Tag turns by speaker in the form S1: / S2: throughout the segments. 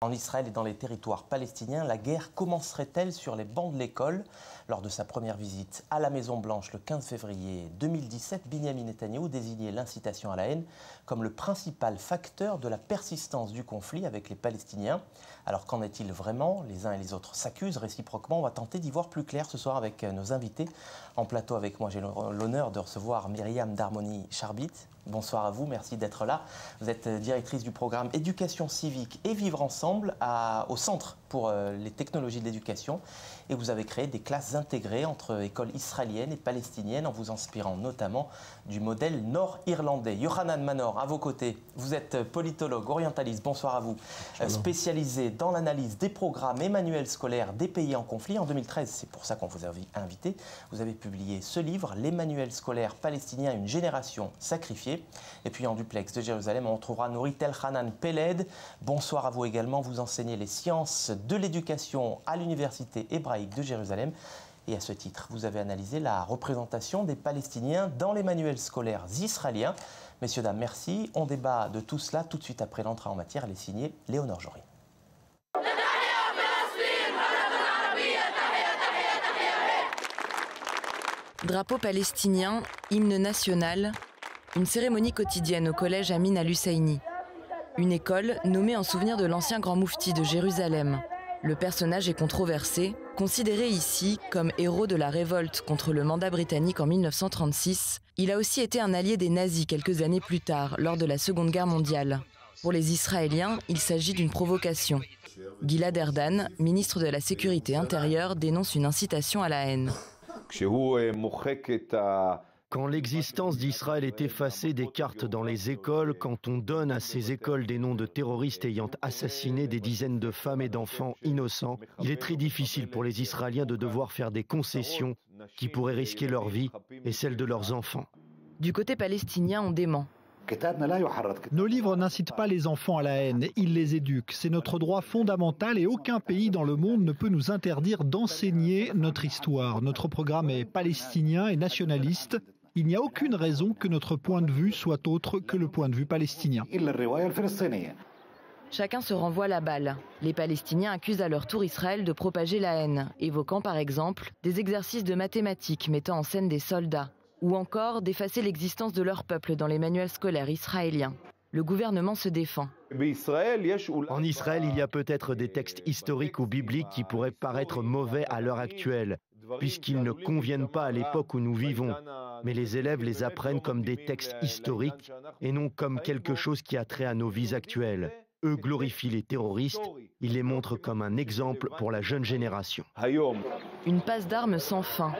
S1: En Israël et dans les territoires palestiniens, la guerre commencerait-elle sur les bancs de l'école? Lors de sa première visite à la Maison-Blanche le 15 février 2017, Binyamin Netanyahou désignait l'incitation à la haine comme le principal facteur de la persistance du conflit avec les Palestiniens. Alors qu'en est-il vraiment? Les uns et les autres s'accusent réciproquement. On va tenter d'y voir plus clair ce soir avec nos invités. En plateau avec moi, j'ai l'honneur de recevoir Myriam Darmoni Charbit. Bonsoir à vous, merci d'être là. Vous êtes directrice du programme Éducation civique et Vivre ensemble au Centre pour les technologies de l'éducation. Et vous avez créé des classes intégrées entre écoles israéliennes et palestiniennes en vous inspirant notamment du modèle nord-irlandais. Yohanan Manor, à vos côtés, vous êtes politologue, orientaliste, bonsoir à vous. Spécialisé dans l'analyse des programmes et manuels scolaires des pays en conflit. En 2013, c'est pour ça qu'on vous a invité, vous avez publié ce livre, Les manuels scolaires palestiniens, une génération sacrifiée. Et puis en duplex de Jérusalem, on retrouvera Nourit Elchanan Peled. Bonsoir à vous également, vous enseignez les sciences de l'éducation à l'université hébraïque de Jérusalem. Et à ce titre, vous avez analysé la représentation des Palestiniens dans les manuels scolaires israéliens. Messieurs, dames, merci. On débat de tout cela tout de suite après l'entrée en matière. Elle est signée Léonore Jory.
S2: Drapeau palestinien, hymne national, une cérémonie quotidienne au collège Amin al-Husseini. Une école nommée en souvenir de l'ancien grand moufti de Jérusalem. Le personnage est controversé, considéré ici comme héros de la révolte contre le mandat britannique en 1936. Il a aussi été un allié des nazis quelques années plus tard, lors de la Seconde Guerre mondiale. Pour les Israéliens, il s'agit d'une provocation. Gilad Erdan, ministre de la Sécurité intérieure, dénonce une incitation à la haine.
S3: Quand l'existence d'Israël est effacée des cartes dans les écoles, quand on donne à ces écoles des noms de terroristes ayant assassiné des dizaines de femmes et d'enfants innocents, il est très difficile pour les Israéliens de devoir faire des concessions qui pourraient risquer leur vie et celle de leurs enfants.
S2: Du côté palestinien, on dément.
S4: Nos livres n'incitent pas les enfants à la haine, ils les éduquent. C'est notre droit fondamental et aucun pays dans le monde ne peut nous interdire d'enseigner notre histoire. Notre programme est palestinien et nationaliste. Il n'y a aucune raison que notre point de vue soit autre que le point de vue palestinien.
S2: Chacun se renvoie la balle. Les Palestiniens accusent à leur tour Israël de propager la haine, évoquant par exemple des exercices de mathématiques mettant en scène des soldats, ou encore d'effacer l'existence de leur peuple dans les manuels scolaires israéliens. Le gouvernement se défend.
S3: En Israël, il y a peut-être des textes historiques ou bibliques qui pourraient paraître mauvais à l'heure actuelle, puisqu'ils ne conviennent pas à l'époque où nous vivons. Mais les élèves les apprennent comme des textes historiques et non comme quelque chose qui a trait à nos vies actuelles. Eux glorifient les terroristes, ils les montrent comme un exemple pour la jeune génération.
S2: Une passe d'armes sans fin.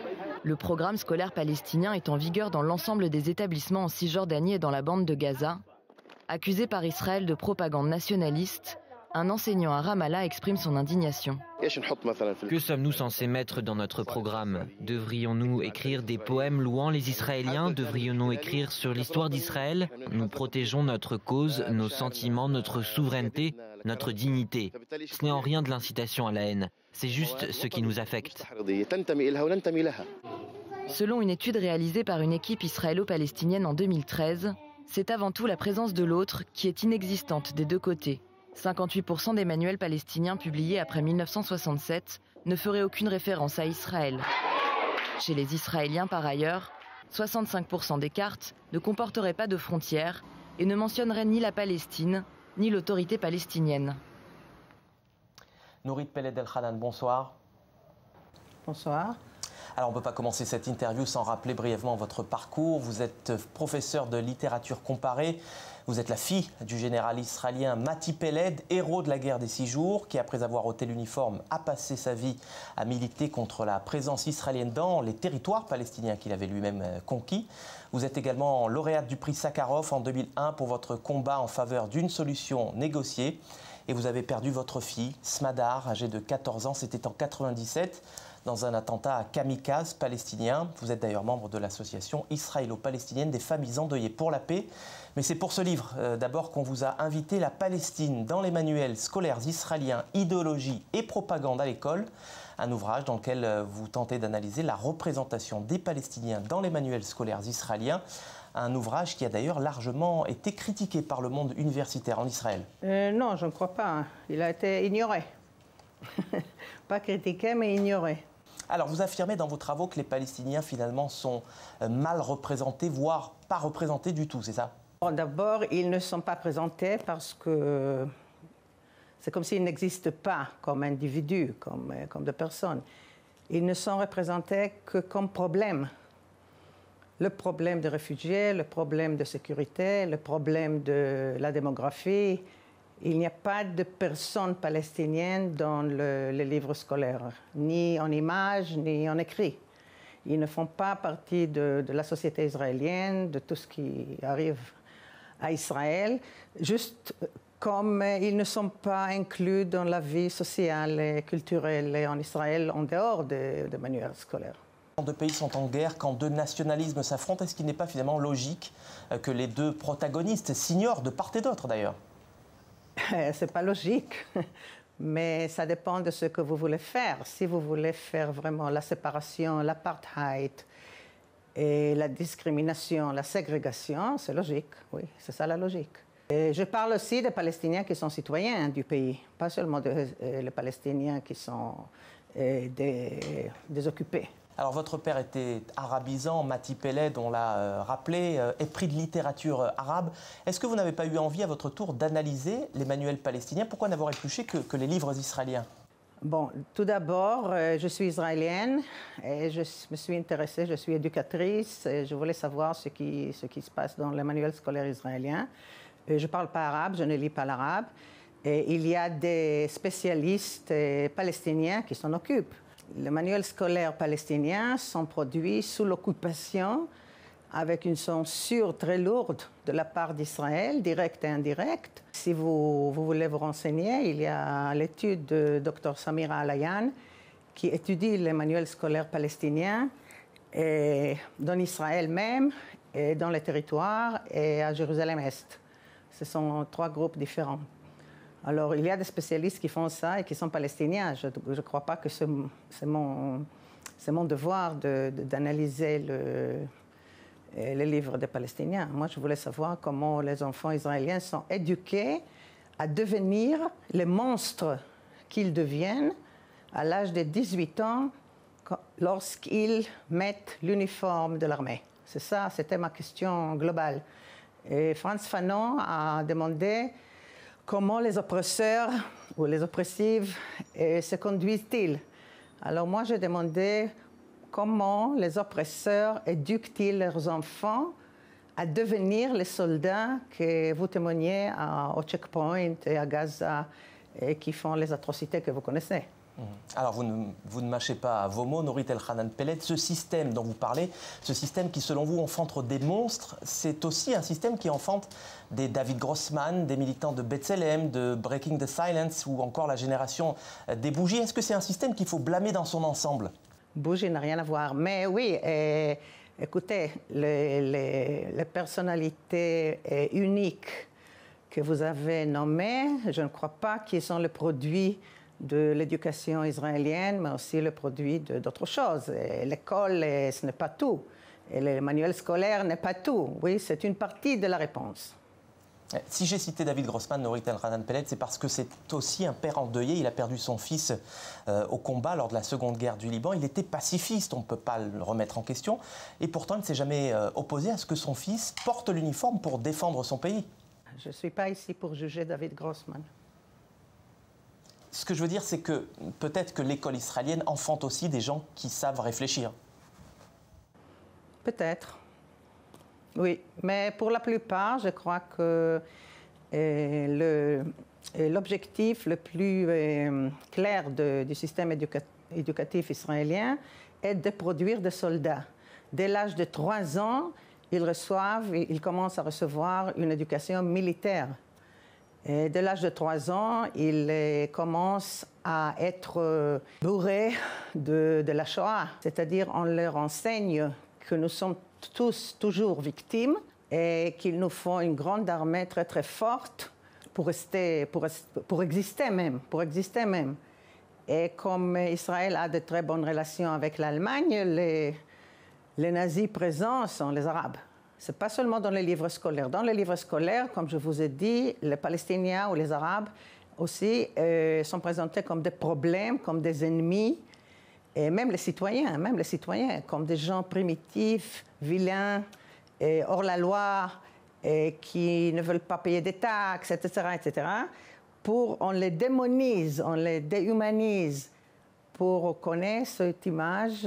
S2: Le programme scolaire palestinien est en vigueur dans l'ensemble des établissements en Cisjordanie et dans la bande de Gaza. Accusé par Israël de propagande nationaliste, un enseignant à Ramallah exprime son indignation.
S5: Que sommes-nous censés mettre dans notre programme? Devrions-nous écrire des poèmes louant les Israéliens? Devrions-nous écrire sur l'histoire d'Israël? Nous protégeons notre cause, nos sentiments, notre souveraineté, notre dignité. Ce n'est en rien de l'incitation à la haine. C'est juste ce qui nous affecte.
S2: Selon une étude réalisée par une équipe israélo-palestinienne en 2013, c'est avant tout la présence de l'autre qui est inexistante des deux côtés. 58% des manuels palestiniens publiés après 1967 ne feraient aucune référence à Israël. Chez les Israéliens, par ailleurs, 65% des cartes ne comporteraient pas de frontières et ne mentionneraient ni la Palestine, ni l'autorité palestinienne.
S1: Nourit Peled Elchanan, bonsoir.
S6: Bonsoir.
S1: Alors on ne peut pas commencer cette interview sans rappeler brièvement votre parcours. Vous êtes professeur de littérature comparée. Vous êtes la fille du général israélien Mati Peled, héros de la guerre des 6 jours, qui après avoir ôté l'uniforme a passé sa vie à militer contre la présence israélienne dans les territoires palestiniens qu'il avait lui-même conquis. Vous êtes également lauréate du prix Sakharov en 2001 pour votre combat en faveur d'une solution négociée. Et vous avez perdu votre fille, Smadar, âgée de 14 ans, c'était en 1997. Dans un attentat kamikaze palestinien. Vous êtes d'ailleurs membre de l'association israélo-palestinienne des familles endeuillées pour la paix. Mais c'est pour ce livre d'abord qu'on vous a invité, La Palestine dans les manuels scolaires israéliens, idéologie et propagande à l'école. Un ouvrage dans lequel vous tentez d'analyser la représentation des Palestiniens dans les manuels scolaires israéliens. un ouvrage qui a d'ailleurs largement été critiqué par le monde universitaire en Israël.
S6: Non, je ne crois pas. Il a été ignoré. Pas critiqué, mais ignoré.
S1: Alors, vous affirmez dans vos travaux que les Palestiniens, finalement, sont mal représentés, voire pas représentés du tout, c'est ça?
S6: D'abord, ils ne sont pas présentés parce que c'est comme s'ils n'existent pas comme individus, comme des personnes. Ils ne sont représentés que comme problème. Le problème des réfugiés, le problème de sécurité, le problème de la démographie. Il n'y a pas de personnes palestiniennes dans les livres scolaires, ni en images, ni en écrit. Ils ne font pas partie de la société israélienne, de tout ce qui arrive à Israël, juste comme ils ne sont pas inclus dans la vie sociale et culturelle en Israël en dehors des manuels scolaires.
S1: Quand deux pays sont en guerre, quand deux nationalismes s'affrontent, est-ce qu'il n'est pas finalement logique que les deux protagonistes s'ignorent de part et d'autre d'ailleurs?
S6: C'est pas logique, mais ça dépend de ce que vous voulez faire. Si vous voulez faire vraiment la séparation, l'apartheid et la discrimination, la ségrégation, c'est logique, oui, c'est ça la logique. Et je parle aussi des Palestiniens qui sont citoyens du pays, pas seulement les Palestiniens qui sont des occupés.
S1: Alors votre père était arabisant, Mati Peled, on l'a rappelé, épris de littérature arabe. Est-ce que vous n'avez pas eu envie à votre tour d'analyser les manuels palestiniens? Pourquoi n'avoir épluché que les livres israéliens?
S6: Bon, tout d'abord, je suis israélienne et je me suis intéressée, je suis éducatrice et je voulais savoir ce qui se passe dans les manuels scolaires israéliens. Je ne parle pas arabe, je ne lis pas l'arabe. Et il y a des spécialistes palestiniens qui s'en occupent. Les manuels scolaires palestiniens sont produits sous l'occupation avec une censure très lourde de la part d'Israël, directe et indirecte. Si vous voulez vous renseigner, il y a l'étude de Dr Samira Alayan qui étudie les manuels scolaires palestiniens et dans Israël même, et dans les territoires et à Jérusalem-Est. Ce sont trois groupes différents. Alors, il y a des spécialistes qui font ça et qui sont palestiniens. Je ne crois pas que c'est mon devoir d'analyser les livres des Palestiniens. Moi, je voulais savoir comment les enfants israéliens sont éduqués à devenir les monstres qu'ils deviennent à l'âge de 18 ans lorsqu'ils mettent l'uniforme de l'armée. C'est ça, c'était ma question globale. Et Frantz Fanon a demandé comment les oppresseurs ou les oppressifs se conduisent-ils. Alors moi, j'ai demandé comment les oppresseurs éduquent-ils leurs enfants à devenir les soldats que vous témoignez au checkpoint et à Gaza et qui font les atrocités que vous connaissez.
S1: Alors, vous ne mâchez pas vos mots, Norit Elchanan Peled. Ce système dont vous parlez, ce système qui, selon vous, enfante des monstres, c'est aussi un système qui enfante des David Grossman, des militants de B'Tselem, de Breaking the Silence ou encore la génération des Bougies. Est-ce que c'est un système qu'il faut blâmer dans son ensemble?
S6: Bougie n'a rien à voir. Mais oui, écoutez, les personnalités uniques que vous avez nommées, je ne crois pas qu'ils sont le produit de l'éducation israélienne, mais aussi le produit d'autres choses. L'école, ce n'est pas tout. Et le manuel scolaire n'est pas tout. Oui, c'est une partie de la réponse.
S1: Si j'ai cité David Grossman, Norit Elchanan Peled, c'est parce que c'est aussi un père endeuillé. Il a perdu son fils au combat lors de la Seconde Guerre du Liban. Il était pacifiste, on ne peut pas le remettre en question. Et pourtant, il ne s'est jamais opposé à ce que son fils porte l'uniforme pour défendre son pays.
S6: Je ne suis pas ici pour juger David Grossman.
S1: Ce que je veux dire, c'est que peut-être que l'école israélienne enfante aussi des gens qui savent réfléchir.
S6: Peut-être. Oui, mais pour la plupart, je crois que l'objectif le plus clair du système éducatif israélien est de produire des soldats. Dès l'âge de 3 ans, ils commencent à recevoir une éducation militaire. Et dès l'âge de 3 ans, ils commencent à être bourrés de la Shoah. C'est-à-dire, on leur enseigne que nous sommes tous toujours victimes et qu'il nous faut une grande armée très très forte pour exister même. Et comme Israël a de très bonnes relations avec l'Allemagne, les nazis présents sont les Arabes. Ce n'est pas seulement dans les livres scolaires. Dans les livres scolaires, comme je vous ai dit, les Palestiniens ou les Arabes aussi sont présentés comme des problèmes, comme des ennemis, et même les citoyens, comme des gens primitifs, vilains, hors la loi, qui ne veulent pas payer des taxes, etc., etc. On les démonise, on les déhumanise pour connaître cette image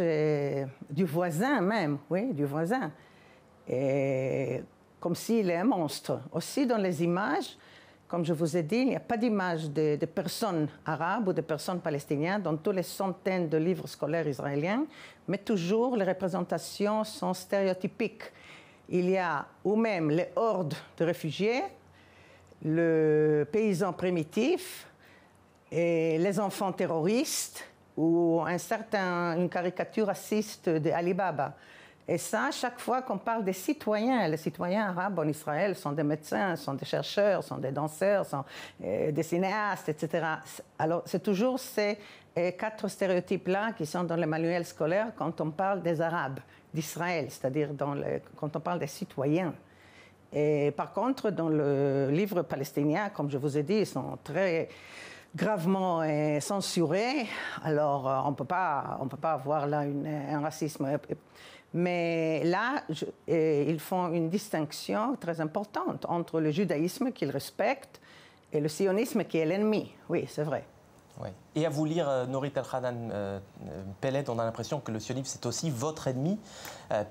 S6: du voisin même, oui, du voisin. Et comme s'il est un monstre. Aussi dans les images, comme je vous ai dit, il n'y a pas d'image de personnes arabes ou de personnes palestiniennes dans toutes les centaines de livres scolaires israéliens, mais toujours les représentations sont stéréotypiques. Il y a ou même les hordes de réfugiés, le paysan primitif et les enfants terroristes ou une caricature raciste de Ali Baba. Et ça, chaque fois qu'on parle des citoyens, les citoyens arabes en Israël sont des médecins, sont des chercheurs, sont des danseurs, sont des cinéastes, etc. Alors, c'est toujours ces 4 stéréotypes-là qui sont dans les manuels scolaires quand on parle des Arabes d'Israël, c'est-à-dire quand on parle des citoyens. Et par contre, dans le livre palestinien, comme je vous ai dit, ils sont très gravement censurés. Alors, on ne peut pas avoir là un racisme. Mais là, ils font une distinction très importante entre le judaïsme qu'ils respectent et le sionisme qui est l'ennemi. Oui, c'est vrai.
S1: Ouais. Et à vous lire, Norit El-Hanan Peled, on a l'impression que le sionisme, c'est aussi votre ennemi,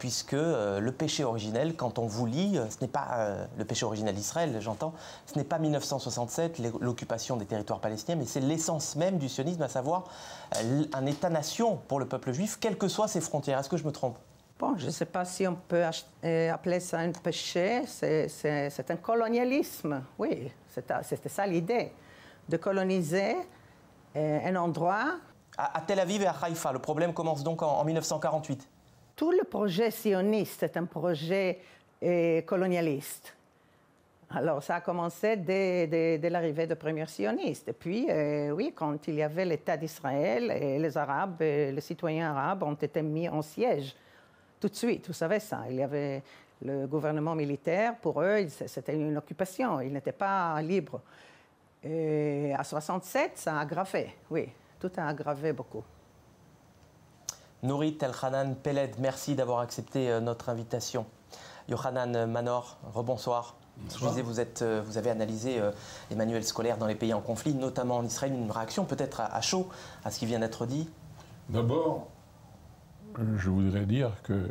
S1: puisque le péché originel, quand on vous lit, ce n'est pas le péché originel d'Israël, j'entends, ce n'est pas 1967, l'occupation des territoires palestiniens, mais c'est l'essence même du sionisme, à savoir un État-nation pour le peuple juif, quelles que soient ses frontières. Est-ce que je me trompe ?
S6: Bon, je ne sais pas si on peut appeler ça un péché, c'est un colonialisme, oui, c'était ça l'idée, de coloniser un endroit.
S1: À Tel Aviv et à Haïfa, le problème commence donc en 1948.
S6: Tout le projet sioniste est un projet colonialiste. Alors, ça a commencé dès l'arrivée des premiers sionistes. Et puis, oui, quand il y avait l'État d'Israël, les Arabes, les citoyens arabes ont été mis en siège. Tout de suite, vous savez ça. Il y avait le gouvernement militaire, pour eux, c'était une occupation, ils n'étaient pas libres. Et à 67, ça a aggravé, oui, tout a aggravé beaucoup.
S1: Norit El-Hanan Peled, merci d'avoir accepté notre invitation. Yochanan Manor, rebonsoir. Je disais, vous avez analysé les manuels scolaires dans les pays en conflit, notamment en Israël, une réaction peut-être à chaud à ce qui vient d'être dit.
S7: D'abord, je voudrais dire que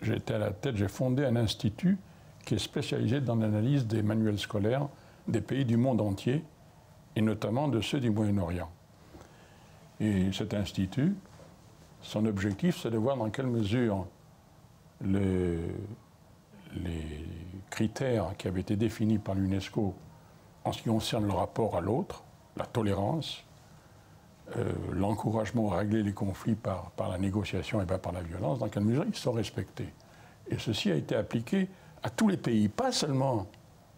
S7: j'étais à la tête, j'ai fondé un institut qui est spécialisé dans l'analyse des manuels scolaires des pays du monde entier, et notamment de ceux du Moyen-Orient. Et cet institut, son objectif, c'est de voir dans quelle mesure les critères qui avaient été définis par l'UNESCO en ce qui concerne le rapport à l'autre, la tolérance, l'encouragement à régler les conflits par la négociation et pas par la violence, dans quelle mesure ils sont respectés. Et ceci a été appliqué à tous les pays, pas seulement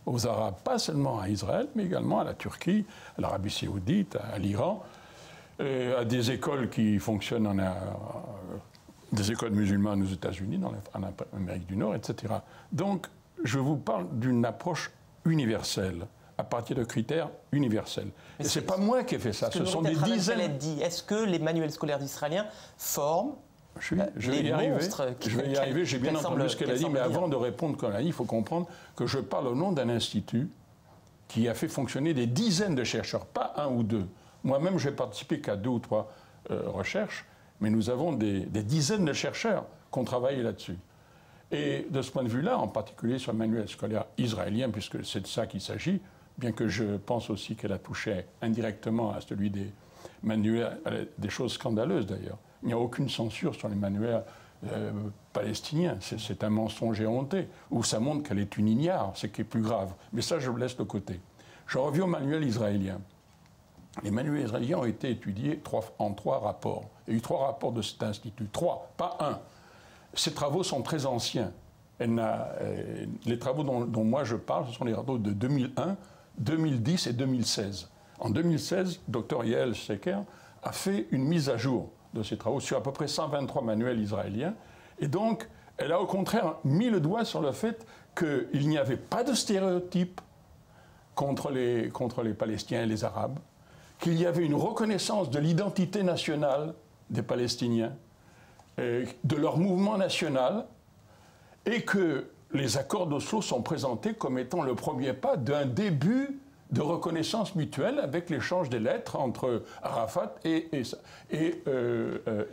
S7: aux Arabes, pas seulement à Israël, mais également à la Turquie, à l'Arabie saoudite, à l'Iran, à des écoles qui fonctionnent, des écoles musulmanes aux États-Unis, en Amérique du Nord, etc. Donc, je vous parle d'une approche universelle, à partir de critères universels. Et ce n'est pas moi qui ai fait ça, ce sont des dizaines...
S1: Est-ce que les manuels scolaires d'Israéliens forment
S7: je vais y arriver, j'ai bien entendu ce qu'elle a dit, mais avant de répondre comme elle a dit, il faut comprendre que je parle au nom d'un institut qui a fait fonctionner des dizaines de chercheurs, pas un ou deux. Moi-même, je n'ai participé qu'à 2 ou 3 recherches, mais nous avons des dizaines de chercheurs qui ont travaillé là-dessus. Et de ce point de vue-là, en particulier sur le manuel scolaire israélien, puisque c'est de ça qu'il s'agit, bien que je pense aussi qu'elle a touché indirectement à celui des manuels, des choses scandaleuses d'ailleurs. Il n'y a aucune censure sur les manuels palestiniens. C'est un mensonge éhonté, où ça montre qu'elle est une ignare, ce qui est plus grave. Mais ça, je le laisse de côté. Je reviens au manuel israélien. Les manuels israéliens ont été étudiés en 3 rapports. Il y a eu 3 rapports de cet institut. 3, pas 1. Ces travaux sont très anciens. Les travaux dont moi je parle, ce sont les travaux de 2001, 2010 et 2016. En 2016, Dr Yael Seker a fait une mise à jour de ces travaux sur à peu près 123 manuels israéliens. Et donc, Elle a au contraire mis le doigt sur le fait qu'il n'y avait pas de stéréotypes contre les Palestiniens et les Arabes, qu'il y avait une reconnaissance de l'identité nationale des Palestiniens, de leur mouvement national, et que les accords d'Oslo sont présentés comme étant le premier pas d'un début de reconnaissance mutuelle avec l'échange des lettres entre Arafat et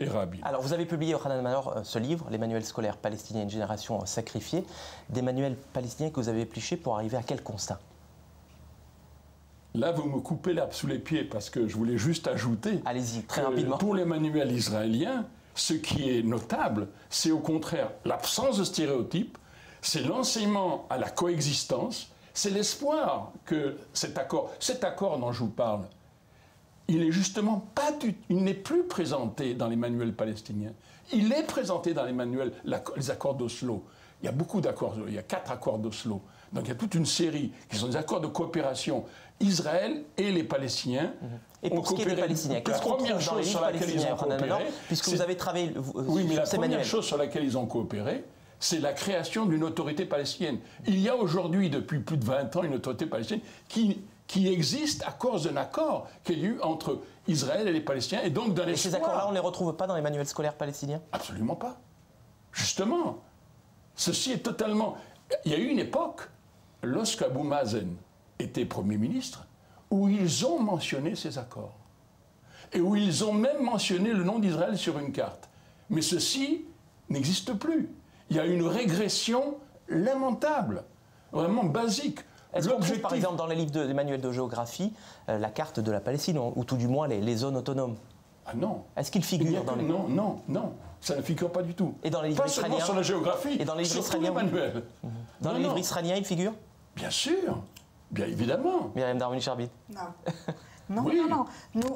S7: Rabin.
S1: Alors vous avez publié au Hanan Manor ce livre, les manuels scolaires palestiniens, une génération sacrifiée, des manuels palestiniens que vous avez épluchés pour arriver à quel constat?
S7: Là, vous me coupez l'herbe sous les pieds parce que je voulais juste ajouter.
S1: Allez-y, très rapidement.
S7: Pour les manuels israéliens, ce qui est notable, c'est au contraire l'absence de stéréotypes, c'est l'enseignement à la coexistence, c'est l'espoir que cet accord dont je vous parle, il est justement pas il n'est plus présenté dans les manuels palestiniens. Il est présenté dans les manuels, les accords d'Oslo. Il y a beaucoup d'accords, il y a 4 accords d'Oslo. Donc il y a toute une série qui sont des accords de coopération. Israël et les Palestiniens
S1: et pour ce qui est des Palestiniens, qu'est-ce qu'on trouve dans les livres palestiniens, puisque vous avez travaillé
S7: oui, mais la première chose sur laquelle ils ont coopéré, c'est la création d'une autorité palestinienne. Il y a aujourd'hui, depuis plus de 20 ans, une autorité palestinienne qui existe à cause d'un accord qu'il y a eu entre Israël et les Palestiniens. Et donc, dans
S1: et ces accords-là, on ne les retrouve pas dans les manuels scolaires palestiniens?
S7: Absolument pas. Justement, ceci est totalement... Il y a eu une époque, lorsqu'Abou Mazen était Premier ministre, où ils ont mentionné ces accords. Et où ils ont même mentionné le nom d'Israël sur une carte. Mais ceci n'existe plus. Il y a une régression lamentable, vraiment basique.
S1: Est-ce qu'on trouve, par exemple, dans les livres des manuels de géographie, la carte de la Palestine, ou tout du moins les zones autonomes?
S7: Ah non.
S1: Est-ce qu'il figure dans les...
S7: Non, ça ne figure pas du tout.
S1: Et dans les livres israéliens?
S7: Pas seulement sur la géographie,
S1: et dans les livres
S7: sur tous les manuels.
S1: Dans les livres israéliens, il figure?
S7: Bien sûr, bien évidemment.
S1: Myriam Darwin-Charbit.
S8: Non. Non.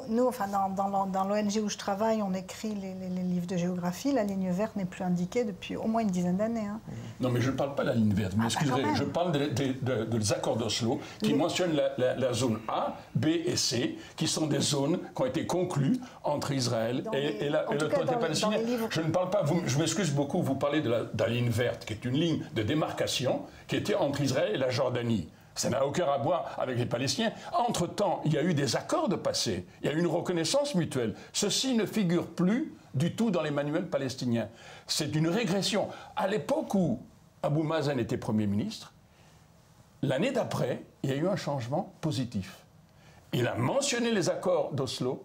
S8: Nous enfin, dans l'ONG où je travaille, on écrit les livres de géographie. La ligne verte n'est plus indiquée depuis au moins une dizaine d'années. Hein.
S7: Non, mais je ne parle pas de la ligne verte. Mais excusez, je parle des accords d'Oslo qui mentionnent la zone A, B et C, qui sont des zones qui ont été conclues entre Israël et l'autorité palestinienne. Je ne parle pas, je m'excuse beaucoup, vous parlez de la ligne verte, qui est une ligne de démarcation qui était entre Israël et la Jordanie. Ça n'a aucun à voir avec les Palestiniens. Entre-temps, il y a eu des accords de passé, il y a eu une reconnaissance mutuelle. Ceci ne figure plus du tout dans les manuels palestiniens. C'est une régression. À l'époque où Abou Mazen était Premier ministre, l'année d'après, il y a eu un changement positif. Il a mentionné les accords d'Oslo,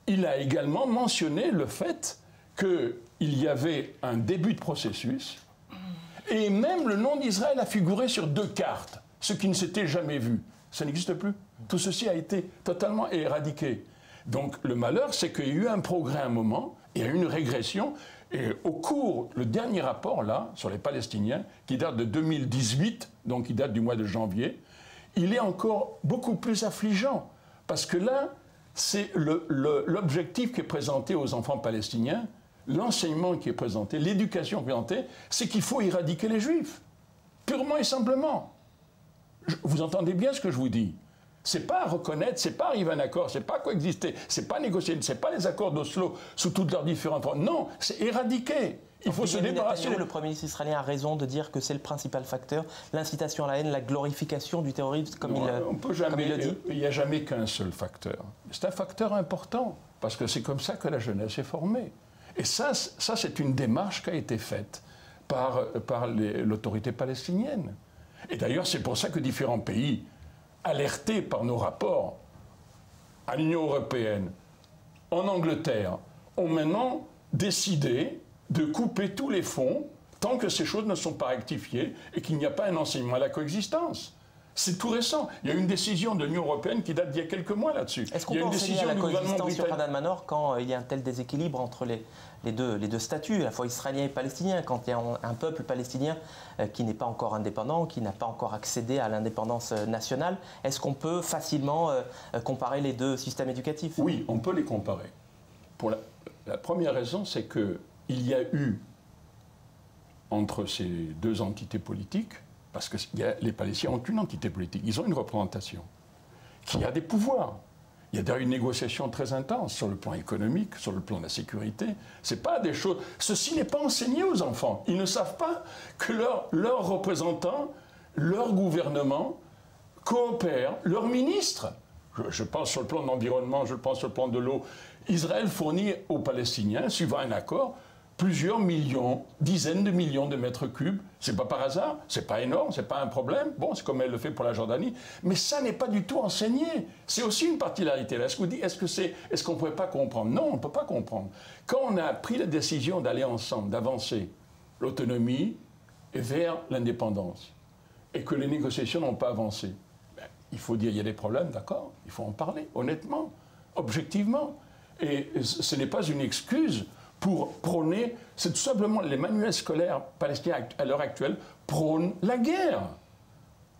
S7: il a également mentionné le fait qu'il y avait un début de processus, et même le nom d'Israël a figuré sur 2 cartes. Ce qui ne s'était jamais vu. Ça n'existe plus. Tout ceci a été totalement éradiqué. Donc le malheur, c'est qu'il y a eu un progrès à un moment, il y a eu une régression, et au cours, le dernier rapport, là, sur les Palestiniens, qui date de 2018, donc qui date du mois de janvier, il est encore beaucoup plus affligeant, parce que là, c'est l'objectif qui est présenté aux enfants palestiniens, l'enseignement qui est présenté, l'éducation qui est présentée, c'est qu'il faut éradiquer les Juifs, purement et simplement. Vous entendez bien ce que je vous dis. C'est pas reconnaître, c'est pas arriver à un accord, c'est pas coexister, c'est pas négocier, c'est pas les accords d'Oslo sous toutes leurs différentes formes. Non, c'est éradiquer. Il faut se débarrasser.
S1: Le Premier ministre israélien a raison de dire que c'est le principal facteur, l'incitation à la haine, la glorification du terrorisme, comme il le dit.
S7: Il n'y a jamais qu'un seul facteur. C'est un facteur important, parce que c'est comme ça que la jeunesse est formée. Et ça c'est une démarche qui a été faite par l'autorité palestinienne. Et d'ailleurs, c'est pour ça que différents pays, alertés par nos rapports à l'Union européenne, en Angleterre, ont maintenant décidé de couper tous les fonds tant que ces choses ne sont pas rectifiées et qu'il n'y a pas un enseignement à la coexistence. C'est tout récent. Il y a une décision de l'Union européenne qui date d'il y a quelques mois là-dessus.
S1: Est-ce qu'on peut enseigner à la coexistence sur Hanan Manor quand il y a un tel déséquilibre entre les deux statuts, à la fois israélien et palestinien, quand il y a un peuple palestinien qui n'est pas encore indépendant, qui n'a pas encore accédé à l'indépendance nationale? Est-ce qu'on peut facilement comparer les deux systèmes éducatifs?
S7: Oui, on peut les comparer. Pour la première raison, c'est qu'il y a eu, entre ces deux entités politiques, parce que les Palestiniens ont une entité politique, ils ont une représentation, qui a des pouvoirs, Il y a d'ailleurs une négociation très intense sur le plan économique, sur le plan de la sécurité. C'est pas des choses... Ceci n'est pas enseigné aux enfants. Ils ne savent pas que leurs représentants, leur gouvernement coopèrent, leurs ministres. Je pense sur le plan de l'environnement, je pense sur le plan de l'eau. Israël fournit aux Palestiniens, suivant un accord, plusieurs millions, dizaines de millions de mètres cubes. C'est pas par hasard, c'est pas énorme, c'est pas un problème. Bon, c'est comme elle le fait pour la Jordanie, mais ça n'est pas du tout enseigné. C'est aussi une particularité. Est-ce qu'on ne pouvait pas comprendre? Non, on ne peut pas comprendre. Quand on a pris la décision d'aller ensemble, d'avancer l'autonomie vers l'indépendance, et que les négociations n'ont pas avancé, ben, il faut dire il y a des problèmes, d'accord? Il faut en parler, honnêtement, objectivement. Et ce n'est pas une excuse pour prôner, c'est tout simplement les manuels scolaires palestiniens à l'heure actuelle prônent la guerre,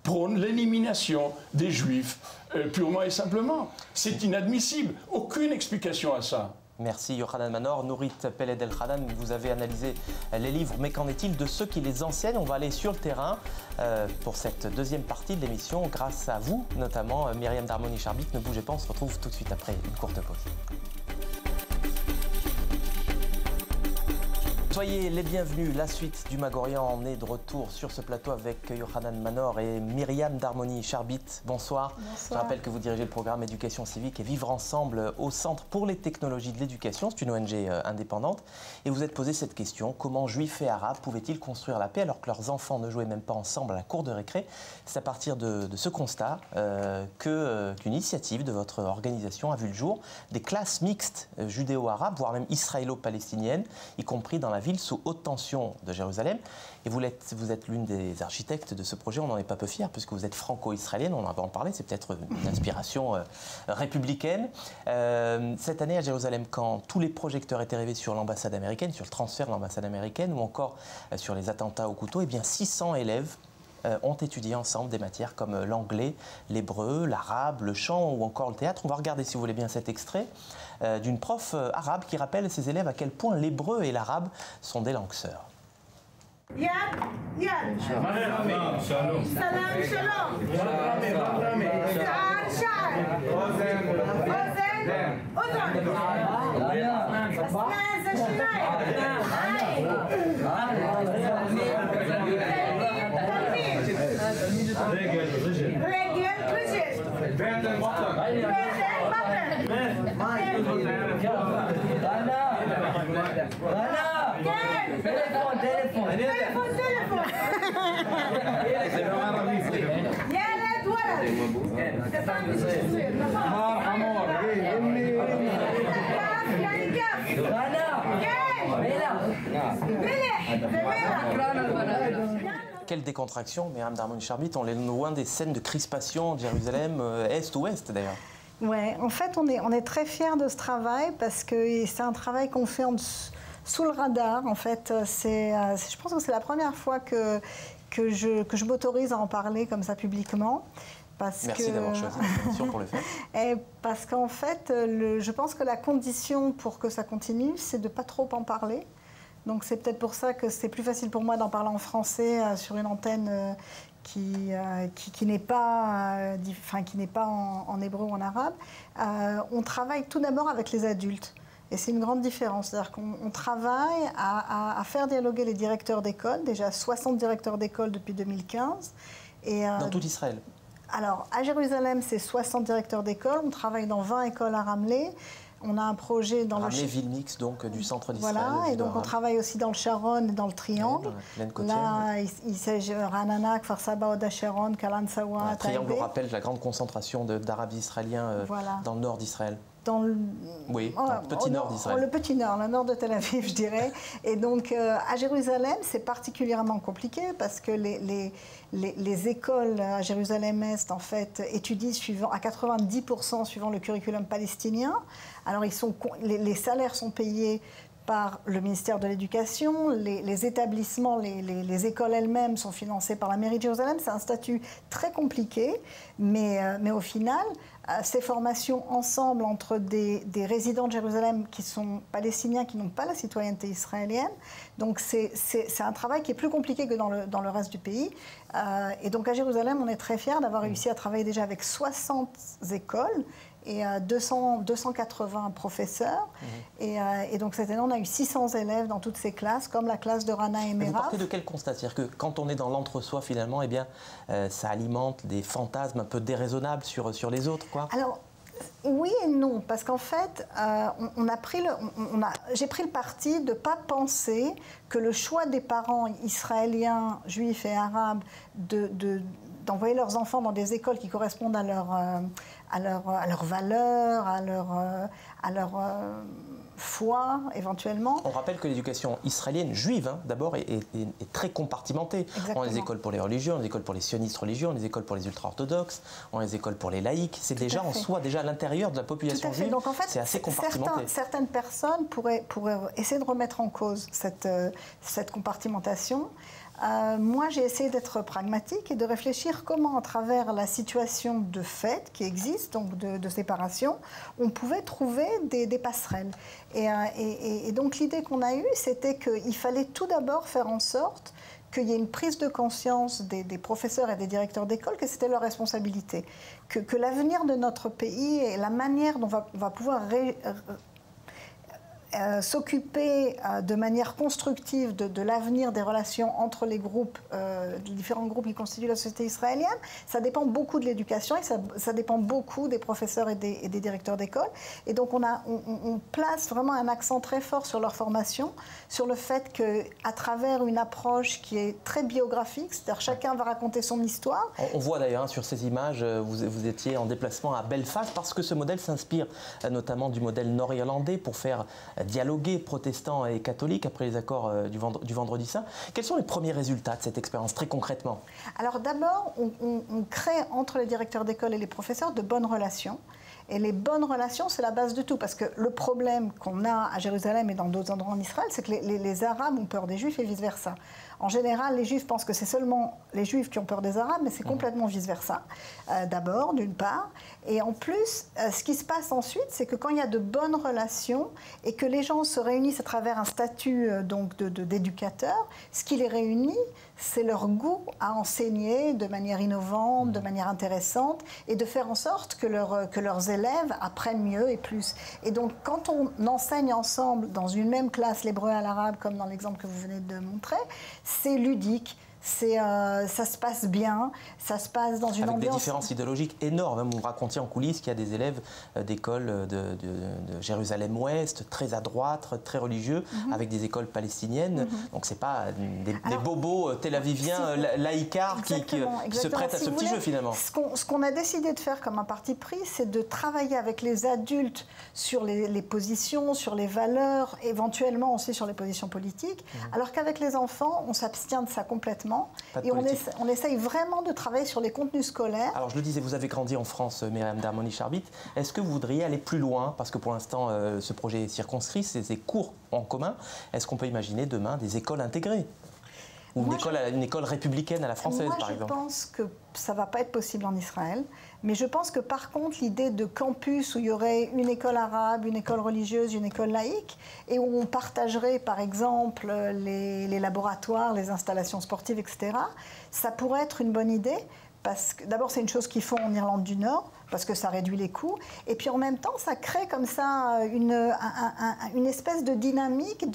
S7: prônent l'élimination des Juifs, purement et simplement. C'est inadmissible. Aucune explication à ça.
S1: Merci Yochanan Manor. Nourit Peled El-Khadan, vous avez analysé les livres, mais qu'en est-il de ceux qui les enseignent? On va aller sur le terrain pour cette deuxième partie de l'émission, grâce à vous, notamment Myriam Darmoni-Charbit. Ne bougez pas, on se retrouve tout de suite après une courte pause. Soyez les bienvenus, la suite du Mag-Orient, on est de retour sur ce plateau avec Yochanan Manor et Myriam Darmoni-Charbit. Bonsoir.
S8: Bonsoir.
S1: Je rappelle que vous dirigez le programme Éducation civique et Vivre ensemble au Centre pour les technologies de l'éducation, c'est une ONG indépendante. Et vous êtes posé cette question, comment juifs et arabes pouvaient-ils construire la paix alors que leurs enfants ne jouaient même pas ensemble à la cour de récré? C'est à partir de ce constat qu'une initiative de votre organisation a vu le jour, des classes mixtes judéo-arabes, voire même israélo-palestiniennes, y compris dans la ville sous haute tension de Jérusalem. Et vous êtes l'une des architectes de ce projet, on n'en est pas peu fiers, puisque vous êtes franco-israélienne, on en va en parler, c'est peut-être une inspiration républicaine. Cette année à Jérusalem, quand tous les projecteurs étaient rivés sur l'ambassade américaine, sur le transfert de l'ambassade américaine, ou encore sur les attentats au couteau, eh bien 600 élèves ont étudié ensemble des matières comme l'anglais, l'hébreu, l'arabe, le chant ou encore le théâtre. On va regarder, si vous voulez bien, cet extrait d'une prof arabe qui rappelle à ses élèves à quel point l'hébreu et l'arabe sont des langues sœurs.
S9: Yad, yad. Salam, shalom. Sha'ar, sha'ar. Ozen, ozon. Asnaz,
S1: Quelle décontraction, Myriam Darmoni-Charbit, on est loin des scènes de crispation de Jérusalem, est-ouest d'ailleurs.
S8: Ouais, en fait, on est très fiers de ce travail parce que c'est un travail qu'on fait sous le radar. En fait, je pense que c'est la première fois que je m'autorise à en parler comme ça publiquement.
S1: Merci d'avoir choisi cette émission pour le faire.
S8: Et parce qu'en fait, je pense que la condition pour que ça continue, c'est de ne pas trop en parler. Donc c'est peut-être pour ça que c'est plus facile pour moi d'en parler en français sur une antenne qui n'est pas, en hébreu ou en arabe. On travaille tout d'abord avec les adultes. Et c'est une grande différence. C'est-à-dire qu'on travaille à faire dialoguer les directeurs d'école, déjà 60 directeurs d'école depuis 2015. Et,
S1: dans tout Israël?
S8: Alors, à Jérusalem, c'est 60 directeurs d'école. On travaille dans 20 écoles à Ramleh. On a un projet dans
S1: Ramleh, ville mixte, donc du centre d'Israël.
S8: Voilà, et donc on travaille aussi dans le Sharon et dans le Triangle.
S1: Ouais,
S8: là, il s'agit de Ranana, Kfar Saba, Oda Sharon, Kalansawa,
S1: Le Triangle rappelle la grande concentration d'Arabes israéliens dans le nord d'Israël.
S8: Dans le
S1: petit nord d'Israël.
S8: Le petit nord, le nord de Tel Aviv, je dirais. Et donc, à Jérusalem, c'est particulièrement compliqué parce que les écoles à Jérusalem-Est, en fait, étudient à 90% suivant le curriculum palestinien. Alors, les salaires sont payés par le ministère de l'Éducation, les établissements, les écoles elles-mêmes sont financées par la mairie de Jérusalem. C'est un statut très compliqué, mais au final, ces formations ensemble entre des résidents de Jérusalem qui sont palestiniens, qui n'ont pas la citoyenneté israélienne, donc c'est un travail qui est plus compliqué que dans le reste du pays. Et donc à Jérusalem, on est très fiers d'avoir réussi à travailler déjà avec 60 écoles et 280 professeurs. Et donc cette année, on a eu 600 élèves dans toutes ces classes, comme la classe de Rana et Meraf.
S1: Vous partez de quel constat? C'est-à-dire que quand on est dans l'entre-soi, finalement, eh bien, ça alimente des fantasmes un peu déraisonnables sur les autres, quoi.
S8: Alors, oui et non, parce qu'en fait, j'ai pris le parti de ne pas penser que le choix des parents israéliens, juifs et arabes d'envoyer leurs enfants dans des écoles qui correspondent à leurs valeurs, à leur foi, éventuellement.
S1: On rappelle que l'éducation israélienne, juive d'abord, est très compartimentée.
S8: Exactement.
S1: On a des écoles pour les religieux, on a des écoles pour les sionistes religieux, on a des écoles pour les ultra-orthodoxes, on a des écoles pour les laïcs. C'est déjà en soi, déjà à l'intérieur de la population juive,
S8: donc en fait,
S1: c'est assez compartimenté.
S8: Certaines personnes pourraient essayer de remettre en cause cette compartimentation. Moi, j'ai essayé d'être pragmatique et de réfléchir comment, à travers la situation de fait qui existe, donc de séparation, on pouvait trouver des passerelles. Et donc l'idée qu'on a eue, c'était qu'il fallait tout d'abord faire en sorte qu'il y ait une prise de conscience des professeurs et des directeurs d'école que c'était leur responsabilité, que l'avenir de notre pays et la manière dont on va pouvoir s'occuper de manière constructive de l'avenir des relations entre les groupes, les différents groupes qui constituent la société israélienne, ça dépend beaucoup de l'éducation et ça dépend beaucoup des professeurs et des directeurs d'école. Et donc on place vraiment un accent très fort sur leur formation, sur le fait qu'à travers une approche qui est très biographique, c'est-à-dire chacun va raconter son histoire.
S1: On voit d'ailleurs sur ces images, vous étiez en déplacement à Belfast parce que ce modèle s'inspire notamment du modèle nord-irlandais pour faire dialoguer protestants et catholiques après les accords du Vendredi Saint. Quels sont les premiers résultats de cette expérience, très concrètement?
S8: Alors d'abord, on crée entre les directeurs d'école et les professeurs de bonnes relations. Et les bonnes relations, c'est la base de tout. Parce que le problème qu'on a à Jérusalem et dans d'autres endroits en Israël, c'est que les Arabes ont peur des Juifs et vice-versa. En général, les Juifs pensent que c'est seulement les Juifs qui ont peur des Arabes, mais c'est complètement vice-versa. D'abord, d'une part. Et en plus, ce qui se passe ensuite, c'est que quand il y a de bonnes relations et que les gens se réunissent à travers un statut d'éducateur, ce qui les réunit, c'est leur goût à enseigner de manière innovante, de manière intéressante, et de faire en sorte que leurs élèves apprennent mieux et plus. Et donc, quand on enseigne ensemble dans une même classe l'hébreu à l'arabe, comme dans l'exemple que vous venez de montrer, c'est ludique. Ça se passe bien, ça se passe dans une ambiance...
S1: Avec des différences idéologiques énormes. Vous me racontiez en coulisses qu'il y a des élèves d'écoles de Jérusalem-Ouest, très à droite, très religieux, avec des écoles palestiniennes. Donc ce n'est pas des bobos tel-aviviens laïcards qui se prêtent à ce petit jeu finalement.
S8: Ce qu'on a décidé de faire comme un parti pris, c'est de travailler avec les adultes sur les positions, sur les valeurs, éventuellement aussi sur les positions politiques, alors qu'avec les enfants, on s'abstient de ça complètement. Et on essaye vraiment de travailler sur les contenus scolaires.
S1: Alors je le disais, vous avez grandi en France, Myriam Darmoni-Charbit. Est-ce que vous voudriez aller plus loin? Parce que pour l'instant, ce projet est circonscrit, c'est des cours en commun. Est-ce qu'on peut imaginer demain des écoles intégrées? Ou une école républicaine à la française, par exemple?
S8: Je pense que ça ne va pas être possible en Israël. Mais je pense que par contre, l'idée de campus où il y aurait une école arabe, une école religieuse, une école laïque, et où on partagerait par exemple les laboratoires, les installations sportives, etc., ça pourrait être une bonne idée. Parce que d'abord, c'est une chose qu'ils font en Irlande du Nord, parce que ça réduit les coûts. Et puis en même temps, ça crée comme ça une espèce de dynamique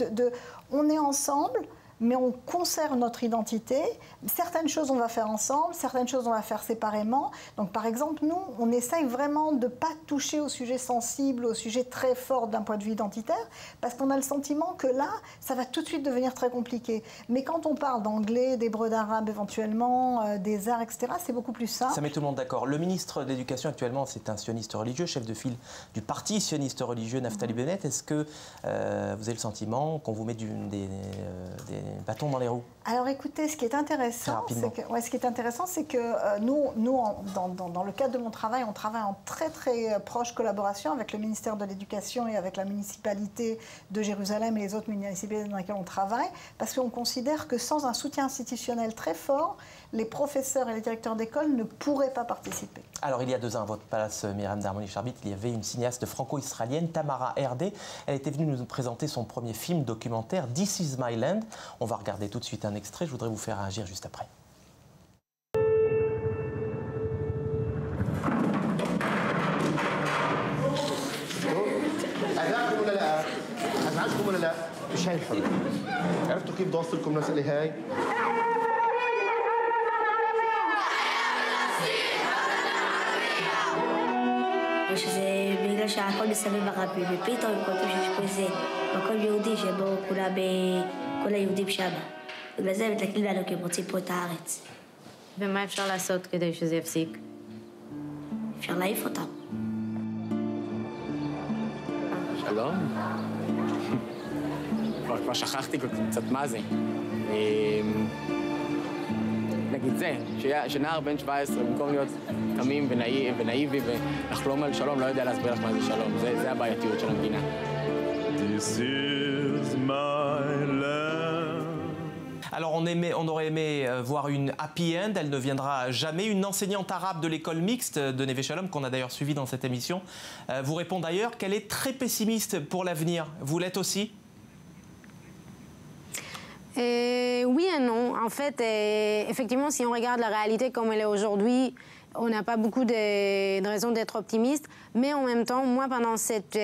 S8: on est ensemble, mais on conserve notre identité. Certaines choses on va faire ensemble, certaines choses on va faire séparément. Donc par exemple, nous, on essaye vraiment de ne pas toucher aux sujets sensibles, aux sujets très forts d'un point de vue identitaire, parce qu'on a le sentiment que là, ça va tout de suite devenir très compliqué. Mais quand on parle d'anglais, d'hébreu, d'arabe éventuellement, des arts, etc., c'est beaucoup plus simple.
S1: Ça met tout le monde d'accord. Le ministre de l'Éducation actuellement, c'est un sioniste religieux, chef de file du parti sioniste religieux Naftali Bennett. Est-ce que vous avez le sentiment qu'on vous met des bâtons dans les roues?
S8: Alors écoutez, ce qui est intéressant, c'est que nous dans le cadre de mon travail, on travaille en très très proche collaboration avec le ministère de l'Éducation et avec la municipalité de Jérusalem et les autres municipalités dans lesquelles on travaille, parce qu'on considère que sans un soutien institutionnel très fort, les professeurs et les directeurs d'école ne pourraient pas participer.
S1: Alors il y a 2 ans, à votre place, Myriam Darmoni-Charbit, il y avait une cinéaste franco-israélienne, Tamara Erdé. Elle était venue nous présenter son premier film documentaire, This is my land. On va regarder tout de suite un extrait, je voudrais vous faire réagir juste après.
S10: أزعجكم ولا لا؟ أزعجكم ولا لا؟ مش هاي الفرق. عرفتوا كيف بدي أوصلكم المسألة هاي؟
S11: שזה בגלל שהכל מסביב ערבי, ופתאום כל פעם שיש פה איזה מקום יהודי שבו כל היהודים שם. בגלל זה מתלכדים לנו כי הם רוצים פה את הארץ.
S12: ומה אפשר לעשות כדי שזה יפסיק?
S11: אפשר להעיף אותם.
S13: שלום. כבר שכחתי קצת מה זה. נגיד זה, שנער בן 17, במקום להיות תמים ונאיבי ולחלום על שלום, לא יודע להסביר לך מה זה שלום. זה הבעייתיות של המדינה. This is my
S1: land. Alors on aurait aimé voir une happy end, elle ne viendra jamais. Une enseignante arabe de l'école mixte de Neve Shalom, qu'on a d'ailleurs suivi dans cette émission, vous répond d'ailleurs qu'elle est très pessimiste pour l'avenir. Vous l'êtes aussi ?
S12: Oui et non. En fait, effectivement, si on regarde la réalité comme elle est aujourd'hui, on n'a pas beaucoup de raisons d'être optimiste. Mais en même temps, moi, pendant cette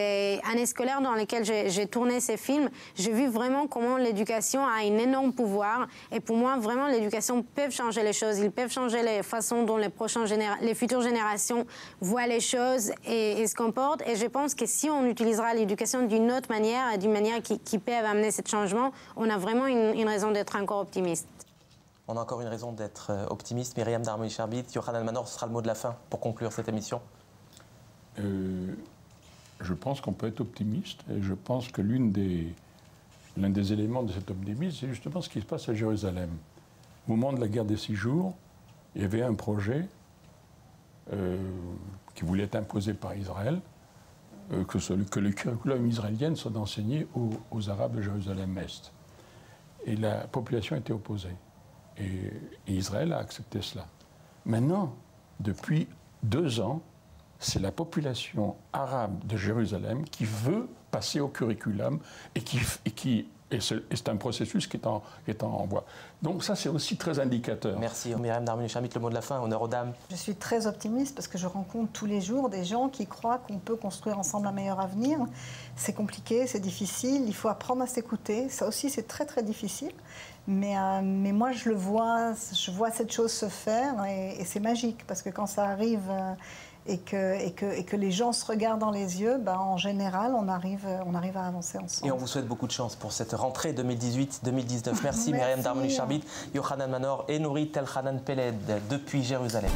S12: année scolaire dans laquelle j'ai tourné ces films, j'ai vu vraiment comment l'éducation a un énorme pouvoir. Et pour moi, vraiment, l'éducation peut changer les choses. Ils peuvent changer les façons dont les futures générations voient les choses et se comportent. Et je pense que si on utilisera l'éducation d'une autre manière, d'une manière qui peut amener ce changement, on a vraiment une raison d'être encore optimiste.
S1: On a encore une raison d'être optimiste. Myriam Darmouny-Charbit, Yochanan Manor, ce sera le mot de la fin pour conclure cette émission.
S7: Je pense qu'on peut être optimiste et je pense que l'un des éléments de cet optimisme, c'est justement ce qui se passe à Jérusalem. Au moment de la guerre des 6 jours, il y avait un projet qui voulait être imposé par Israël, que le curriculum israélien soit enseigné aux Arabes de Jérusalem-Est. Et la population était opposée. Et Israël a accepté cela. Maintenant, depuis 2 ans, c'est la population arabe de Jérusalem qui veut passer au curriculum et c'est un processus qui est en voie. Donc ça, c'est aussi très indicateur.
S1: Merci. Myriam Darmouny-Charbit, le mot de la fin, honneur aux dames.
S8: Je suis très optimiste parce que je rencontre tous les jours des gens qui croient qu'on peut construire ensemble un meilleur avenir. C'est compliqué, c'est difficile, il faut apprendre à s'écouter. Ça aussi, c'est très très difficile. Mais moi, je vois cette chose se faire et c'est magique parce que quand ça arrive et que les gens se regardent dans les yeux, en général, on arrive à avancer ensemble.
S1: Et on vous souhaite beaucoup de chance pour cette rentrée 2018-2019. Merci Myriam Darmouny-Charbit, Yochanan Manor et Nurit Elchanan Peled depuis Jérusalem.